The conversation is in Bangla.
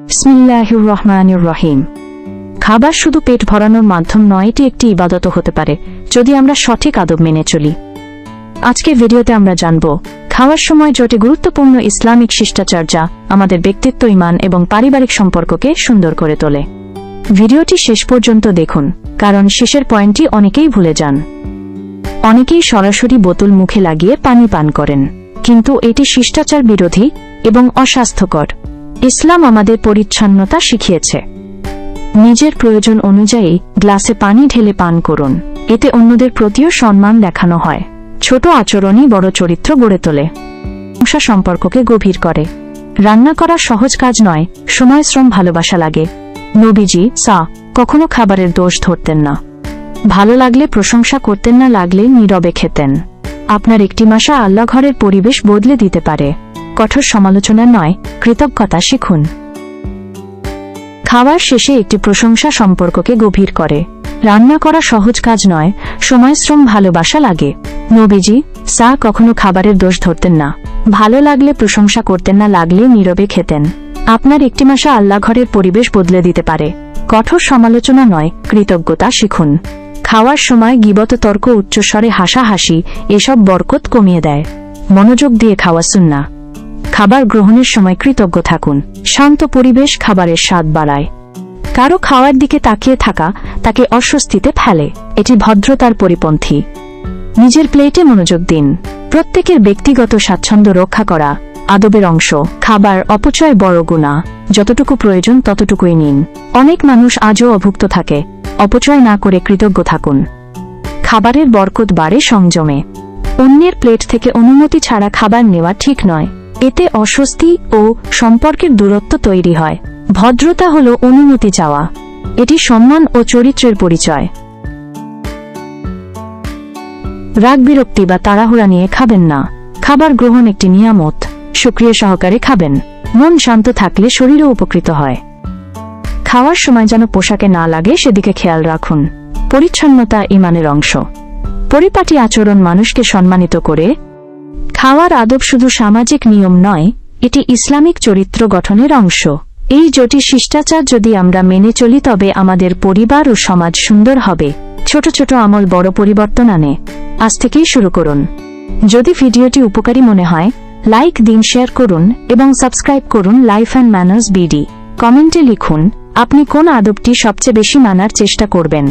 বিসমিল্লাহির রহমানির রহিম। খাবার শুধু পেট ভরানোর মাধ্যম নয়, এটি একটি ইবাদতও হতে পারে যদি আমরা সঠিক আদব মেনে চলি। আজকের ভিডিওতে আমরা জানব খাওয়ার সময় যটি গুরুত্বপূর্ণ ইসলামিক শিষ্টাচার যা আমাদের ব্যক্তিত্ব, ঈমান এবং পারিবারিক সম্পর্ককে সুন্দর করে তোলে। ভিডিওটি শেষ পর্যন্ত দেখুন, কারণ শেষের পয়েন্টটি অনেকেই ভুলে যান। অনেকেই সরাসরি বোতল মুখে লাগিয়ে পানি পান করেন, কিন্তু এটি শিষ্টাচার বিরোধী এবং অস্বাস্থ্যকর। ইসলাম আমাদের পরিচ্ছন্নতা শিখিয়েছে। নিজের প্রয়োজন অনুযায়ী গ্লাসে পানি ঢেলে পান করুন, এতে অন্যদের প্রতিও সম্মান দেখানো হয়। ছোট আচরণই বড় চরিত্র গড়ে তোলে, প্রশংসা সম্পর্ককে গভীর করে। রান্না করা সহজ কাজ নয়, সময়, শ্রম, ভালোবাসা লাগে। নবীজি কখনো খাবারের দোষ ধরতেন না। ভালো লাগলে প্রশংসা করতেন, না লাগলে নীরবে খেতেন। আপনার একটি মাসা আল্লাহ ঘরের পরিবেশ বদলে দিতে পারে। কঠোর সমালোচনা নয়, কৃতজ্ঞতা শিখুন। খাওয়ার শেষে একটি প্রশংসা সম্পর্ককে গভীর করে। রান্না করা সহজ কাজ নয়, সময়, শ্রম, ভালোবাসা লাগে। নবীজি কখনো খাবারের দোষ ধরতেন না। ভালো লাগলে প্রশংসা করতেন, না লাগলে নীরবে খেতেন। আপনার একটি মাসা আল্লাহ ঘরের পরিবেশ বদলে দিতে পারে। কঠোর সমালোচনা নয়, কৃতজ্ঞতা শিখুন। খাওয়ার সময় গীবত, তর্ক, উচ্চস্বরে হাসাহাসি এসব বরকত কমিয়ে দেয়। মনোযোগ দিয়ে খাওয়া সুন্নাহ। খাবার গ্রহণের সময় কৃতজ্ঞ থাকুন। শান্ত পরিবেশ খাবারের স্বাদ বাড়ায়। কারো খাওয়ার দিকে তাকিয়ে থাকা তাকে অস্বস্তিতে ফেলে, এটি ভদ্রতার পরিপন্থী। নিজের প্লেটে মনোযোগ দিন। প্রত্যেকের ব্যক্তিগত স্বাচ্ছন্দ্য রক্ষা করা আদবের অংশ। খাবার অপচয় বড় গুনাহ, যতটুকু প্রয়োজন ততটুকুই নিন। অনেক মানুষ আজও অভুক্ত থাকে। অপচয় না করে কৃতজ্ঞ থাকুন। খাবারের বরকত বাড়ে সংযমে। অন্যের প্লেট থেকে অনুমতি ছাড়া খাবার নেওয়া ঠিক নয়, এতে অস্বস্তি ও সম্পর্কের দূরত্ব তৈরি হয়। ভদ্রতা হল অনুমতি চাওয়া, এটি সম্মান ও চরিত্রের পরিচয়। রাগ, বিরক্তি বা তাড়াহুড়া নিয়ে খাবেন না। খাবার গ্রহণ একটি নিয়ামত, শুকরিয়া সহকারে খাবেন। মন শান্ত থাকলে শরীরও উপকৃত হয়। খাওয়ার সময় যেন পোশাকে না লাগে সেদিকে খেয়াল রাখুন। পরিচ্ছন্নতা ঈমানের অংশ। পরিপাটি আচরণ মানুষকে সম্মানিত করে। খাওয়ার আদব শুধু সামাজিক নিয়ম নয়, এটি ইসলামিক চরিত্র গঠনের অংশ। এই জটিল শিষ্টাচার যদি আমরা মেনে চলি, তবে আমাদের পরিবার ও সমাজ সুন্দর হবে। ছোট ছোট আমল বড় পরিবর্তন আনে। আজ থেকেই শুরু করুন। যদি ভিডিওটি উপকারী মনে হয়, লাইক দিন, শেয়ার করুন এবং সাবস্ক্রাইব করুন লাইফ অ্যান্ড ম্যানার্স বিডি। কমেন্টে লিখুন আপনি কোন আদবটি সবচেয়ে বেশি মানার চেষ্টা করবেন।